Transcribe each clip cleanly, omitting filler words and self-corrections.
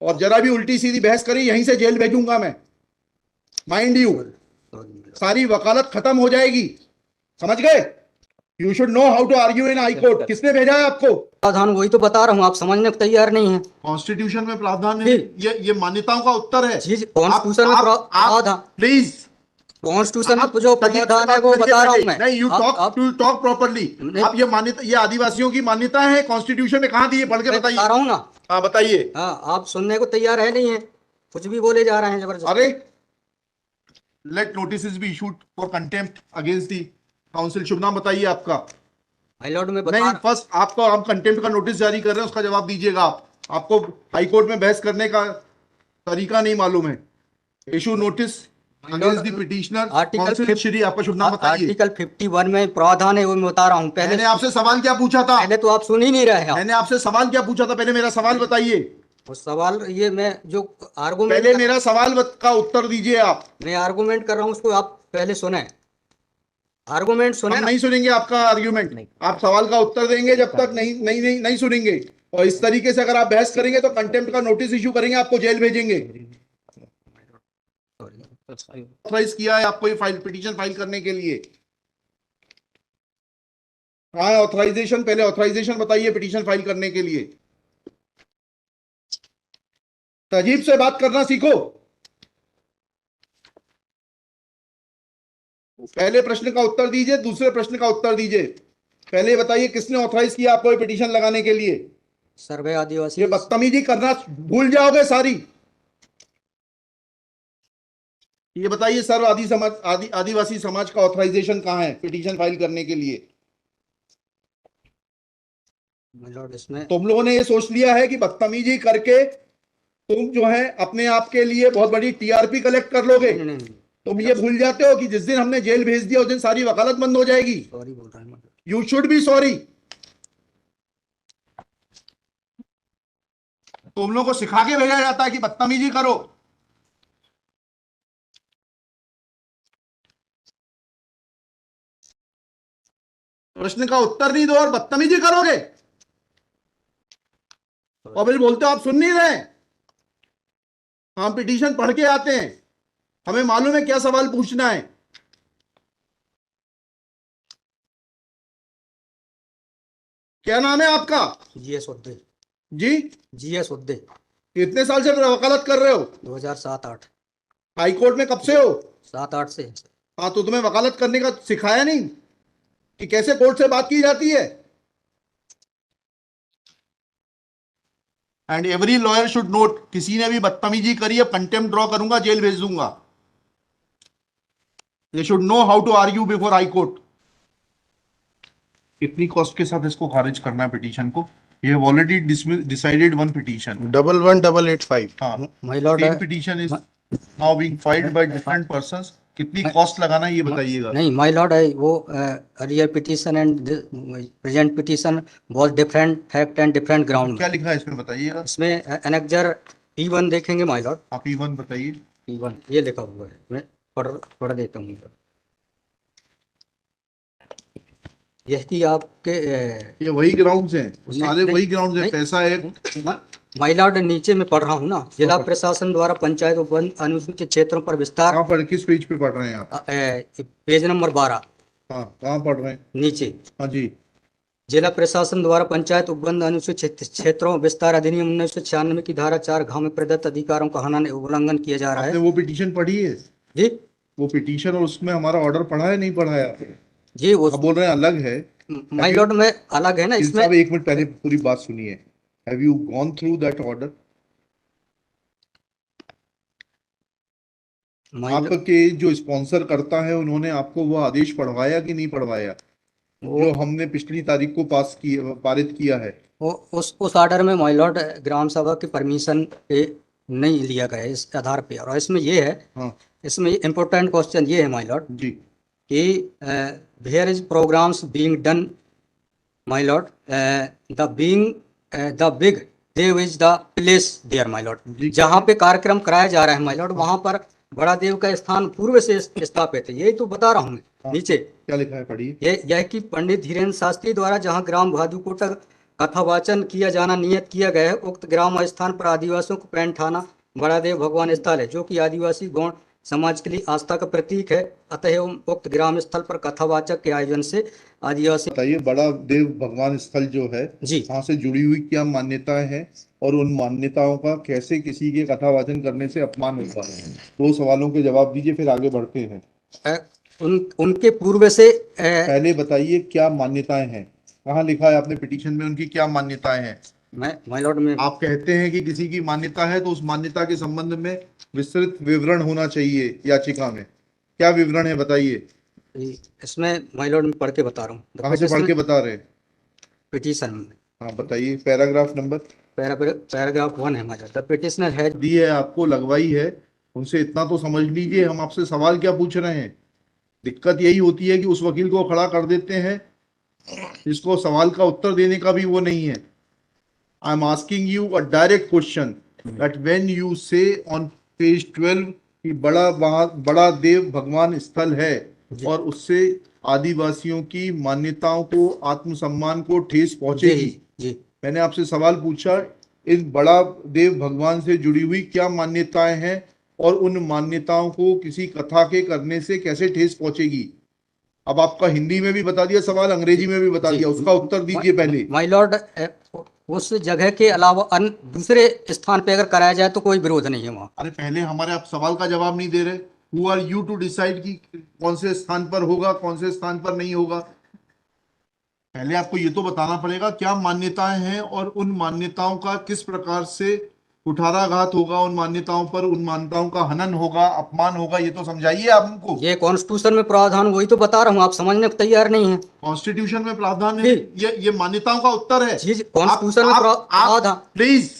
और जरा भी उल्टी सीधी बहस करी यहीं से जेल भेजूंगा मैं, माइंड यू। सारी वकालत खत्म हो जाएगी, समझ गए? You should know how to argue in high court. किसने भेजा है आपको? प्रावधान वही तो बता रहा हूँ, आप समझने को तैयार नहीं है। कॉन्स्टिट्यूशन में प्रावधान है, ये मान्यताओं का उत्तर है। कॉन्स्टिट्यूशन में प्रावधान, प्लीज कॉन्स्टिट्यूशन में जो प्रावधान है वो बता रहा हूँ मैं। नहीं, यू टॉक प्रॉपर्ली। आप ये मान्यता, ये आदिवासियों की मान्यता है, कॉन्स्टिट्यूशन में कहाँ दी है? पढ़ के बताइए। बता रहा हूँ ना। हाँ बताइए। हाँ, आप सुनने को तैयार है नहीं है, कुछ भी बोले जा रहे हैं जबरदस्त। अरे let notice be issued for contempt against the council. शुभ नाम बताइए आपका। हाई लॉर्ड में नहीं, फर्स्ट आपको, आप कंटेम्प्ट का नोटिस जारी कर रहे हैं, उसका जवाब दीजिएगा आप। आपको हाई कोर्ट में बहस करने का तरीका नहीं मालूम है। Issue notice against the petitioner council. Shri, आपका शुभ नाम बताइए। आर्टिकल 51 में प्रावधान है, वो मैं बता रहा हूँ। पहले मैंने आपसे सवाल क्या पूछा था? पहले तो आप सुन ही नहीं रहे हैं। मैंने आपसे सवाल क्या पूछा था? पहले मेरा सवाल बताइए। वो सवाल, ये मैं जो आर्गूमेंट, पहले मेरा सवाल का उत्तर दीजिए आप। मैं आर्गूमेंट कर रहा हूँ, उसको आप पहले सुने। आर्गूमेंट सुने। हम नहीं सुनेंगे आपका आर्ग्यूमेंट, आप सवाल का उत्तर देंगे जब तक नहीं नहीं नहीं नहीं सुनेंगे। और इस तरीके से अगर आप बहस करेंगे तो कंटेम्प्ट का नोटिस इशू करेंगे, आपको जेल भेजेंगे। ऑथराइज किया है आपको ये फाइल, पिटीशन फाइल करने के लिए? हाँ, ऑथराइजेशन, पहले ऑथराइजेशन बताइए पिटीशन फाइल करने के लिए। तहजीब से बात करना सीखो। पहले प्रश्न का उत्तर दीजिए, दूसरे प्रश्न का उत्तर दीजिए। पहले बताइए किसने ऑथराइज किया आपको ये पिटीशन लगाने के लिए? सर्वे आदिवासी। ये बदतमीजी करना भूल जाओगे सारी। ये बताइए सर्व आदिवासी समाज का ऑथराइजेशन कहाँ है पिटीशन फाइल करने के लिए? इसमें तुम लोगों ने ये सोच लिया है कि बदतमीजी करके तुम जो है अपने आप के लिए बहुत बड़ी टीआरपी कलेक्ट कर लोगे। तुम ये भूल जाते हो कि जिस दिन हमने जेल भेज दिया उस दिन सारी वकालत बंद हो जाएगी। सॉरी बोल रहा हूं। You should be sorry. तुम लोगों को सिखा के भेजा जाता है कि बदतमीजी करो। प्रश्न का उत्तर नहीं दो और बदतमीजी करोगे, और फिर बोलते हो आप सुन नहीं रहे। हम पिटीशन पढ़ के आते हैं, हमें मालूम है क्या सवाल पूछना है। क्या नाम है आपका? जीएस उद्दे। जी, जीएस उद्दे। कितने साल से वकालत कर रहे हो? 2007-8। हाई कोर्ट में कब से हो? 7-8 से। हाँ, तो तुम्हें वकालत करने का सिखाया नहीं कि कैसे कोर्ट से बात की जाती है? And every lawyer should note, किसी ने भी बदतमीजी करी है कंटेम्प्ट ड्रॉ करूंगा, जेल भेज दूंगा। They should know how to argue before high court. कितनी कॉस्ट के साथ इसको खारिज करना है पिटीशन को? ये ऑलरेडी डिसाइडेड वन पिटीशन 11885। हाँ, my Lord, same petition is now being filed by different persons. कितनी कॉस्ट लगाना है ये बताइएगा। नहीं माय लॉर्ड, वो earlier petition and present petition was different fact and different ground. क्या लिखा है इसमें बताइएगा। इसमें एनेक्जर P1 देखेंगे माय लॉर्ड। आप P1 बताइए। P1 ये लिखा हुआ है, मैं पढ़ देता हूँ। यही आपके ये वही ग्राउंड्स हैं, सारे वही ग्राउंड्स हैं। पैसा है माय लॉर्ड, नीचे में पढ़ रहा हूँ ना। जिला प्रशासन द्वारा पंचायत उपवन अनुसूचित क्षेत्रों पर विस्तार। कहाँ पर, किस पेज पे पढ़ रहे हैं आप? Page number 12। हाँ, कहाँ पढ़ रहे हैं? नीचे। हाँ जी। जिला प्रशासन द्वारा पंचायत उपबंध अनुसूचित क्षेत्रों विस्तार अधिनियम 1996 की धारा 4 में प्रदत्त अधिकारों का उल्लंघन किया जा रहा है। आपने वो पिटीशन पढ़ी है जी? वो पिटीशन और उसमें हमारा ऑर्डर पढ़ा है नहीं पढ़ा है? जी, वो आप बोल रहे हैं अलग है। माय लॉर्ड में अलग है ना इसमें। एक मिनट पहले पूरी बात सुनिए। Have you gone through that order? आपके जो स्पॉन्सर करता है उन्होंने आपको वो आदेश पढ़वाया कि नहीं पढ़वाया, जो हमने पिछली तारीख को पारित किया है? उस ऑर्डर में माय लॉर्ड ग्राम सभा की परमिशन पे नहीं लिया गया इस आधार पे। और इसमें ये है, हाँ, इसमें इम्पोर्टेंट क्वेश्चन ये है माय लॉर्ड जी, कि where is programs being done my lord, the big Dev is the place there my lord. जहाँ पे कार्यक्रम कराया जा रहा है माय लॉर्ड, वहाँ पर बड़ा देव का स्थान पूर्व से स्थापित है। यही तो बता रहा हूँ मैं। नीचे क्या लिखा है पढ़िए। यह कि पंडित धीरेन्द्र शास्त्री द्वारा जहाँ ग्राम भादुकोटा कथावाचन किया जाना नियत किया गया है। उक्त ग्राम स्थान पर आदिवासियों को पैंठ थाना बड़ादेव भगवान स्थल है, जो कि आदिवासी गौण समाज के लिए आस्था का प्रतीक है। अतः उक्त ग्राम स्थल पर कथावाचक के आयोजन से आदिवासी। बताइए, बड़ा देव भगवान स्थल जो है जी। वहां से जुड़ी हुई क्या मान्यताएं हैं और उन मान्यताओं का कैसे किसी के कथावाचन करने से अपमान होता है? दो सवालों के जवाब दीजिए, फिर आगे बढ़ते हैं। उनके पूर्व से पहले बताइए क्या मान्यताएं हैं, कहाँ लिखा है आपने पिटीशन में उनकी क्या मान्यताएं हैं? माय लॉर्ड में आप कहते हैं कि किसी की मान्यता है तो उस मान्यता के संबंध में विस्तृत विवरण होना चाहिए याचिका में। क्या विवरण है बताइए। इसमें माय लॉर्ड में पढ़ के बता रहा हूँ। कहाँ से पढ़ के बता रहे हैं? पिटीशन में। हाँ बताइए, पैराग्राफ नंबर। पैराग्राफ 1 है हमारा। द पिटिशनर हैज दी है आपको, लगवाई है, उनसे इतना तो समझ लीजिए हम आपसे सवाल क्या पूछ रहे हैं। दिक्कत यही होती है कि उस वकील को खड़ा कर देते हैं जिसको सवाल का उत्तर देने का भी वो नहीं है। I am asking you a direct question that when you से ऑन पेज 12 कि बड़ा देव भगवान स्थल है और उससे आदिवासियों की मान्यताओं को, आत्मसम्मान को ठेस पहुंचेगी। जी मैंने आपसे सवाल पूछा, इस बड़ा देव भगवान से जुड़ी हुई क्या मान्यताएं हैं और उन मान्यताओं को किसी कथा के करने से कैसे ठेस पहुंचेगी। अब आपका हिंदी में भी बता दिया सवाल, अंग्रेजी में भी बता दिया, उसका उत्तर दीजिए पहले। माय लॉर्ड, उस जगह के अलावा अन्य दूसरे स्थान पे अगर कराया जाए तो कोई विरोध नहीं है वहाँ। अरे पहले हमारे आप सवाल का जवाब नहीं दे रहे। Who are you to decide कि कौन से स्थान पर होगा, कौन से स्थान पर नहीं होगा। पहले आपको ये तो बताना पड़ेगा क्या मान्यताएं हैं और उन मान्यताओं का किस प्रकार से कुठाराघात होगा, उन मान्यताओं पर, उन मान्यताओं का हनन होगा, अपमान होगा, ये तो समझाइए आप हमको। ये कॉन्स्टिट्यूशन में प्रावधान, वही तो बता रहा हूँ, आप समझने को तैयार नहीं है। कॉन्स्टिट्यूशन में प्रावधान है, ये मान्यताओं का उत्तर है। जी, कॉन्स्टिट्यूशन में प्रावधान, प्लीज,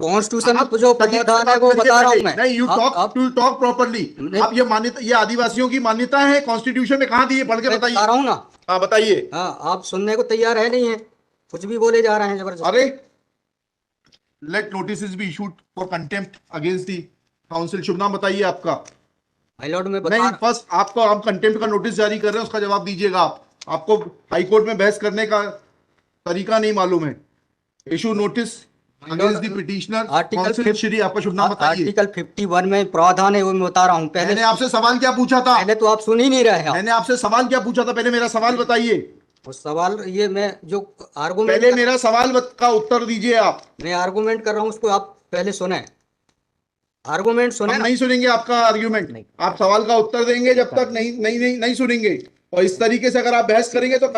कॉन्स्टिट्यूशन में जो प्रावधान है वो बता रहा हूँ मैं। नहीं, यू टॉक प्रॉपर्ली। आप ये मान्यता, ये आदिवासियों की मान्यता है, कॉन्स्टिट्यूशन में कहाँ दी है, पढ़ के बताइए। बता रहा हूँ ना। हाँ बताइए। हाँ, आप सुनने को तैयार है नहीं है, कुछ भी बोले जा रहे हैं जबरदस्त। अरे let notice be issued for contempt against the council. शुभ नाम बताइए आपका। माय लॉर्ड में नहीं, फर्स्ट आपको, आप कंटेम्प्ट का नोटिस जारी कर रहे हैं, उसका जवाब दीजिएगा आप। आपको हाईकोर्ट में बहस करने का तरीका नहीं मालूम है। Issue notice against the petitioner council Shri. आपका शुभ नाम बताइए। आर्टिकल 51 में प्रावधान है, वो मैं बता रहा हूँ। पहले मैंने आपसे सवाल क्या पूछा था? पहले तो आप सुन ही नहीं रहे हैं। मैंने आपसे सवाल क्या पूछा था? पहले मेरा सवाल बताइए। उस सवाल, ये मैं जो आर्गुमेंट, पहले मेरा सवाल का उत्तर दीजिए आप। मैं आर्गुमेंट कर रहा हूँ, उसको आप पहले सुने। आर्गुमेंट सुने। हम नहीं सुनेंगे आपका आर्ग्यूमेंट। आप सवाल का उत्तर देंगे जब तक नहीं नहीं नहीं, नहीं सुनेंगे। और इस तरीके से अगर आप बहस करेंगे तो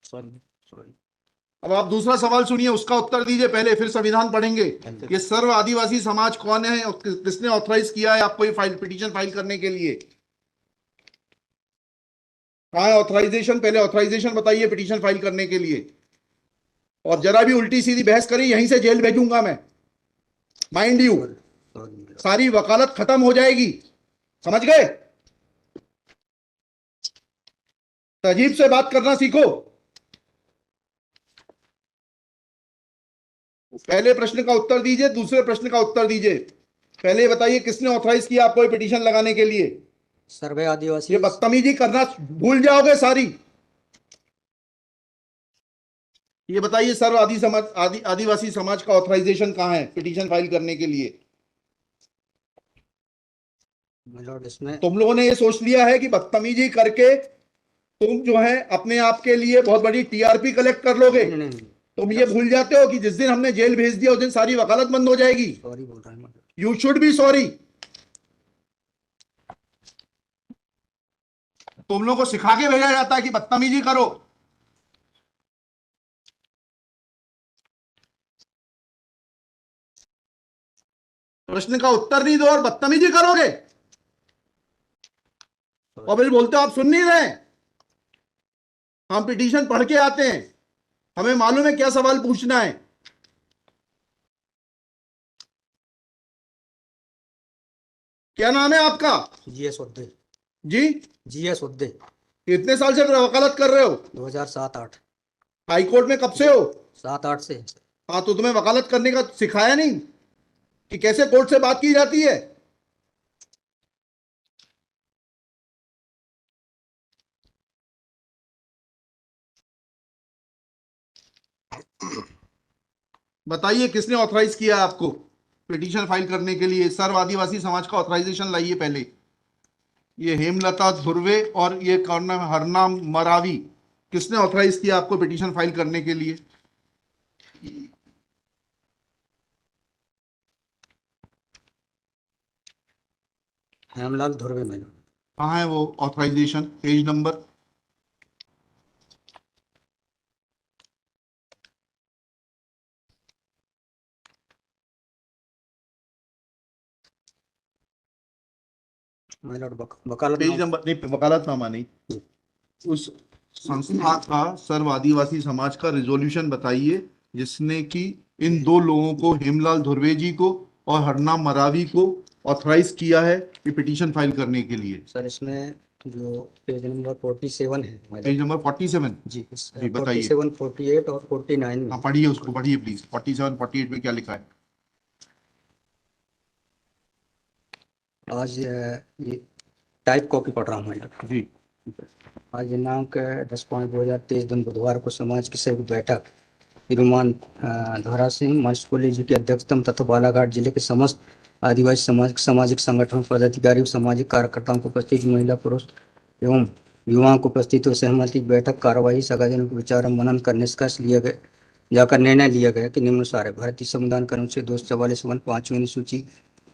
सॉरी। अब आप दूसरा सवाल सुनिए, उसका उत्तर दीजिए पहले, फिर संविधान पढ़ेंगे। ये सर्व आदिवासी समाज कौन है और किसने ऑथराइज किया है आपको ये पिटीशन फाइल करने के लिए? कहाँ है ऑथराइजेशन? पहले ऑथराइजेशन बताइए पिटीशन फाइल करने के लिए। और जरा भी उल्टी सीधी बहस करी, यहीं से जेल भेजूंगा मैं, माइंड यू। सारी वकालत खत्म हो जाएगी, समझ गए? तहजीब से बात करना सीखो। पहले प्रश्न का उत्तर दीजिए, दूसरे प्रश्न का उत्तर दीजिए। पहले बताइए किसने ऑथराइज किया आपको ये पिटीशन लगाने के लिए? सर्वे आदिवासी। ये बदतमीजी करना भूल जाओगे सारी। ये बताइए सर्व आदिवासी समाज का ऑथराइजेशन कहाँ है पिटीशन फाइल करने के लिए? इसमें तुम लोगों ने ये सोच लिया है कि बदतमीजी करके तुम जो है अपने आप के लिए बहुत बड़ी टीआरपी कलेक्ट कर लोगे। तुम ये भूल जाते हो कि जिस दिन हमने जेल भेज दिया उस दिन सारी वकालत बंद हो जाएगी। सॉरी बोल रहा हूं। You should be sorry. तुम लोगों को सिखा के भेजा जाता है कि बदतमीजी करो। प्रश्न का उत्तर नहीं दो और बदतमीजी करोगे, और फिर बोलते हो आप सुन नहीं रहे। हम पिटीशन पढ़ के आते हैं, हमें मालूम है क्या सवाल पूछना है। क्या नाम है आपका? जीएस उद्दे। जी, जीएस उद्दे। कितने साल से वकालत कर रहे हो? 2007-8। हाई कोर्ट में कब से हो? 7-8 से। हाँ, तो तुम्हें वकालत करने का सिखाया नहीं कि कैसे कोर्ट से बात की जाती है? बताइए किसने ऑथराइज किया है आपको पिटीशन फाइल करने के लिए? सर्व आदिवासी समाज का ऑथराइजेशन लाइए पहले। ये हेमलता धुर्वे और ये कौन नाम है? हरनाम मरावी, किसने ऑथराइज किया आपको पिटीशन फाइल करने के लिए? Hemlal Dhurve my lord. कहाँ है वो authorization? Page number? My lord page vakalatnama. Number नहीं, वकालतनामा नहीं। उस संस्था का सर्व आदिवासी समाज का रिजोल्यूशन बताइए जिसने कि इन दो लोगों को, हेमलाल धुर्वे जी को और हरनाम मरावी को, ऑथराइज किया है ये पिटीशन फाइल करने के लिए। सर इसमें जो पेज नंबर 47 है माय पेज लॉर्ड। नंबर 47? जी जी बताइए। 47, 48 और 49 में। हाँ पढ़िए, उसको पढ़िए प्लीज। 47, 48 में क्या लिखा है? आज ये टाइप कॉपी पढ़ रहा हूँ माय लॉर्ड। जी आज दिनांक 10/5/2023 दिन बुधवार को समाज की संयुक्त बैठक श्रीमान धोरा सिंह मस्कोली जी की अध्यक्षता में तथा बालाघाट जिले के समस्त आदिवासी सामाजिक संगठनों पदाधिकारियों सामाजिक कार्यकर्ताओं को उपस्थित महिला पुरुष एवं युवाओं को उपस्थित हुए सहमति की बैठक कार्यवाही सगाजनों को विचार और मनन कर निष्कर्ष लिया गया जाकर निर्णय लिया गया कि निम्नानुसार है। भारतीय संविधान के अनुच्छेद 244 5वीं अनुसूची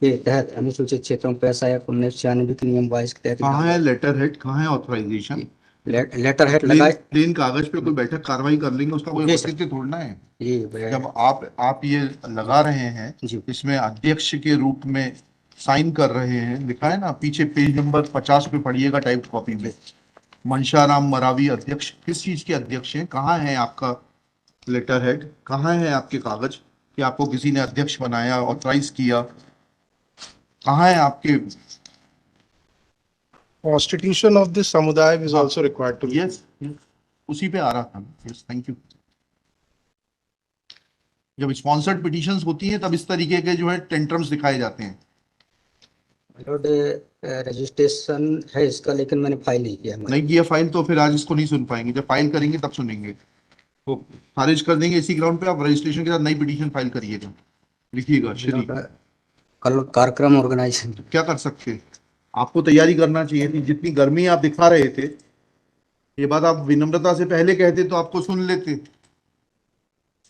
के तहत अनुसूचित क्षेत्रों में पैसा या 1996 के नियम 22 के तहत कहाँ है लेटर हेड, कहाँ है ऑथराइजेशन? लेटर हेड लगाए। प्लेन कागज पे कोई बैठक कार्रवाई कर लेंगे, उसका कोई जी सर। औचित्य थोड़ना है। जी जब आप ये लगा रहे हैं, जी। इसमें अध्यक्ष के रूप में साइन कर रहे हैं, लिखा है ना पीछे, पेज नंबर 50 पे पढ़िएगा टाइप कॉपी में। मनशाराम मरावी अध्यक्ष, किस चीज के अध्यक्ष हैं? कहाँ है आपका लेटर हेड? कहाँ है आपके कागज कि आपको किसी ने अध्यक्ष बनाया, ऑथराइज किया? कहाँ है आपके? Constitution of this samudaya is also required to be. Yes, उसी पे आ रहा था। Yes, thank you. जब स्पॉन्सर्ड पिटीशंस होती हैं तब इस तरीके के जो है टेंट्रम्स दिखाए जाते हैं। रजिस्ट्रेशन है इसका, लेकिन मैंने फाइल नहीं किया। नहीं किया फाइल तो फिर आज इसको नहीं सुन पाएंगे। जब फाइल करेंगे तब सुनेंगे। वो खारिज कर देंगे इसी ग्राउंड पे। आप रजिस्ट्रेशन के साथ नई पिटीशन फाइल करिएगा। लिखिएगा श्री। कल कार्यक्रम ऑर्गेनाइजेशन क्या कर सकते हैं? आपको तैयारी करना चाहिए थी। जितनी गर्मी आप दिखा रहे थे, ये बात आप विनम्रता से पहले कहते तो आपको सुन लेते।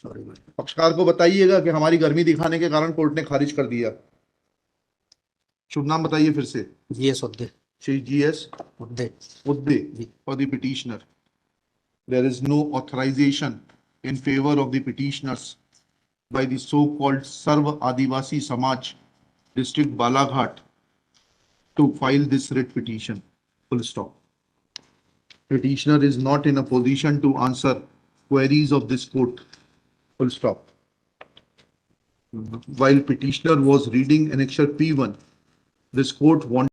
सॉरी पक्षकार को बताइएगा कि हमारी गर्मी दिखाने के कारण कोर्ट ने खारिज कर दिया। शुभ नाम बताइए फिर से। G S Udde. Shri G S Udde. Udde for the petitioner. There is no authorization in favor of the petitioners by the so-called Sarv Adivasi Samaj, District Balaghat, to file this writ petition. Full stop. Petitioner is not in a position to answer queries of this court. Full stop. While petitioner was reading annexure P1, this court wanted